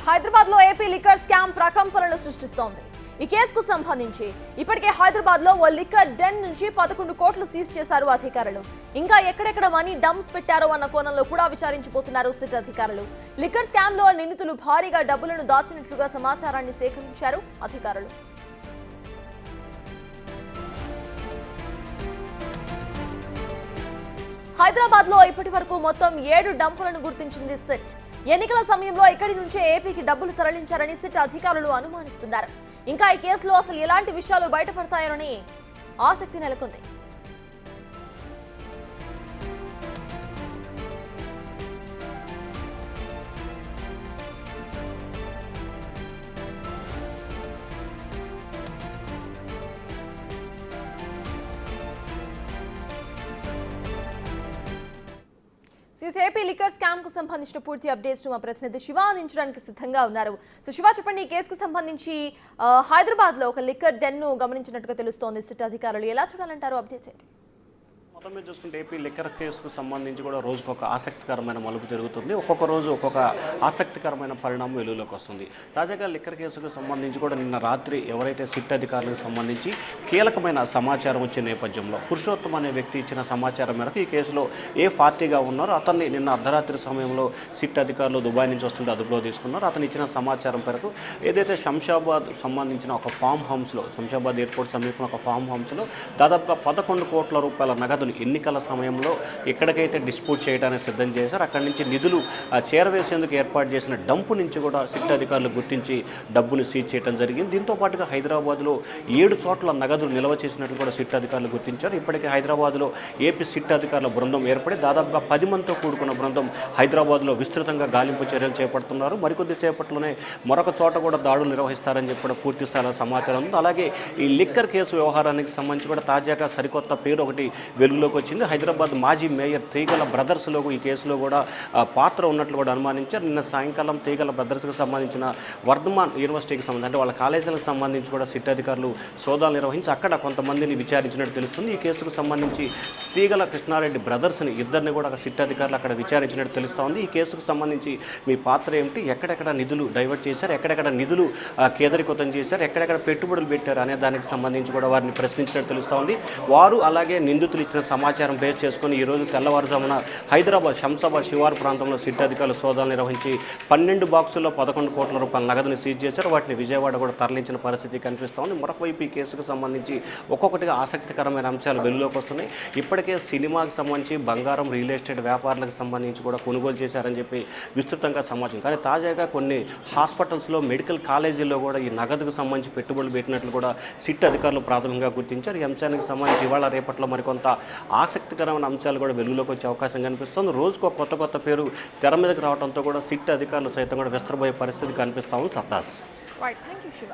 హైదరాబాద్ లో AP liquor scam ప్రకంపనలు సృష్టిస్తోంది. ఈ కేసుకు సంబంధించి ఇప్పటికే హైదరాబాద్ లో ఓ లిక్కర్ డెన్ నుంచి 11 కోట్లు సీజ్ చేశారు అధికారులు. ఇంకా ఎక్కడెక్కడ మనీ డంప్స్ పెట్టారో అన్న కోణంలో కూడా విచారించబోతున్నారు సిట్ అధికారులు. లిక్కర్ స్కామ్ లో నిందితులు భారీగా డబ్బులను దాచినట్లుగా సమాచారాన్ని సేకరించారు అధికారులు. హైదరాబాద్ లో ఇప్పటి వరకు మొత్తం 7 డంపులను గుర్తించింది సిట్. ఎన్నికల సమయంలో ఇక్కడి నుంచే ఏపీకి డబ్బులు తరలించారని సిట్ అధికారులు అనుమానిస్తున్నారు. ఇంకా ఈ కేసులో అసలు ఎలాంటి విషయాలు బయటపడతాయోనని ఆసక్తి నెలకొంది. ఏపీ లిక్కర్ స్కామ్ కు సంబంధించిన పూర్తి అప్డేట్స్ మా ప్రతినిధి శివ అందించడానికి సిద్ధంగా ఉన్నారు. సో శివ, చెప్పండి, ఈ కేసుకు సంబంధించి హైదరాబాద్ లో ఒక లిక్కర్ డెన్ ను గమనించినట్టుగా తెలుస్తోంది. సిట్ అధికారులు ఎలా చూడాలంటారు? అప్డేట్స్ ఏంటి? మొత్తం మీద చూసుకుంటే ఏపీ లిక్కర్ కేసుకు సంబంధించి కూడా రోజుకు ఒక ఆసక్తికరమైన మలుపు జరుగుతుంది. ఒక్కొక్క రోజు ఒక్కొక్క ఆసక్తికరమైన పరిణామం వెలుగులోకి వస్తుంది. తాజాగా లిక్కర్ కేసుకు సంబంధించి కూడా నిన్న రాత్రి ఎవరైతే సిట్ అధికారులకు సంబంధించి కీలకమైన సమాచారం వచ్చిన నేపథ్యంలో పురుషోత్తం అనే వ్యక్తి ఇచ్చిన సమాచారం మేరకు ఈ కేసులో ఏ పార్టీగా ఉన్నారో అతన్ని నిన్న అర్ధరాత్రి సమయంలో సిట్ అధికారులు దుబాయ్ నుంచి వస్తుంటే అదుపులో తీసుకున్నారు. అతను ఇచ్చిన సమాచారం మేరకు ఏదైతే శంషాబాద్ సంబంధించిన ఒక ఫామ్ హౌస్లో, శంషాబాద్ ఎయిర్పోర్ట్ సమీపంలో ఒక ఫామ్ హౌస్లో దాదాపుగా 11 కోట్ల రూపాయల నగదును ఎన్నికల సమయంలో ఎక్కడికైతే డిస్ప్యూట్ చేయడానికి సిద్ధం చేశారు అక్కడి నుంచి నిధులు చేరవేసేందుకు ఏర్పాటు చేసిన డంపు నుంచి కూడా సిట్ అధికారులు గుర్తించి డబ్బును సీజ్ చేయడం జరిగింది. దీంతో పాటుగా హైదరాబాద్లో 7 చోట్ల నగదు నిల్వ చేసినట్లు కూడా సిట్ అధికారులు గుర్తించారు. ఇప్పటికే హైదరాబాద్లో ఏపీ సిట్ అధికారుల బృందం ఏర్పడి దాదాపుగా 10 మందితో కూడుకున్న బృందం హైదరాబాద్లో విస్తృతంగా గాలింపు చర్యలు చేపడుతున్నారు. మరికొద్ది సేపట్లోనే మరొక చోట కూడా దాడులు నిర్వహిస్తారని చెప్పి కూడా పూర్తి స్థాయిలో సమాచారం ఉంది. అలాగే ఈ లిక్కర్ కేసు వ్యవహారానికి సంబంధించి కూడా తాజాగా సరికొత్త పేరు ఒకటి వెలుగులోకి వచ్చింది. హైదరాబాద్ మాజీ మేయర్ తీగల బ్రదర్స్లో ఈ కేసులో కూడా పాత్ర ఉన్నట్లు కూడా అనుమానించారు. నిన్న సాయంకాలం తీగల బ్రదర్స్కి సంబంధించిన వర్ధమాన్ యూనివర్సిటీకి సంబంధించి అంటే వాళ్ళ కాలేజీలకు సంబంధించి కూడా సిట్ అధికారులు సోదాలు నిర్వహించి అక్కడ కొంతమందిని విచారించినట్టు తెలుస్తుంది. ఈ కేసుకు సంబంధించి తీగల కృష్ణారెడ్డి బ్రదర్స్ని ఇద్దరిని కూడా సిట్ అధికారులు అక్కడ విచారించినట్టు తెలుస్తూ ఉంది. ఈ కేసుకు సంబంధించి మీ పాత్ర ఏమిటి, ఎక్కడెక్కడ నిధులు డైవర్ట్ చేశారు, ఎక్కడెక్కడ నిధులు కేంద్రీకృతం చేశారు, ఎక్కడెక్కడ పెట్టుబడులు పెట్టారు అనే దానికి సంబంధించి కూడా వారిని ప్రశ్నించినట్టు తెలుస్తూ ఉంది. వారు అలాగే నిందితులు ఇచ్చిన సమాచారం బేస్ చేసుకుని ఈరోజు తెల్లవారుజామున హైదరాబాద్ శంషాబాద్ శివారు ప్రాంతంలో సిట్ అధికారులు సోదాలు నిర్వహించి 12 బాక్సుల్లో 11 కోట్ల రూపాయల నగదుని సీజ్ చేశారు. వాటిని విజయవాడ కూడా తరలించిన పరిస్థితి కనిపిస్తోంది. మరొకవైపు ఈ కేసుకు సంబంధించి ఒక్కొక్కటిగా ఆసక్తికరమైన అంశాలు వెలుగులోకి వస్తున్నాయి. ఇప్పటికే సినిమాకి సంబంధించి బంగారం, రియల్ ఎస్టేట్ వ్యాపారులకు సంబంధించి కూడా కొనుగోలు చేశారని చెప్పి విస్తృతంగా సమాచారం. కానీ తాజాగా కొన్ని హాస్పిటల్స్లో, మెడికల్ కాలేజీల్లో కూడా ఈ నగదుకు సంబంధించి పెట్టుబడులు పెట్టినట్లు కూడా సిట్ అధికారులు ప్రాథమికంగా గుర్తించారు. ఈ అంశానికి సంబంధించి ఇవాళ రేపట్లో మరికొంత ఆసక్తికరమైన అంశాలు కూడా వెలుగులోకి వచ్చే అవకాశం కనిపిస్తుంది. రోజుకు కొత్త పేరు తెర మీదకి రావడంతో కూడా సిట్ అధికారులు సైతం కూడా విస్తరబోయే పరిస్థితి కనిపిస్తా ఉంది. సత్తాస్. Right, thank you Shiva.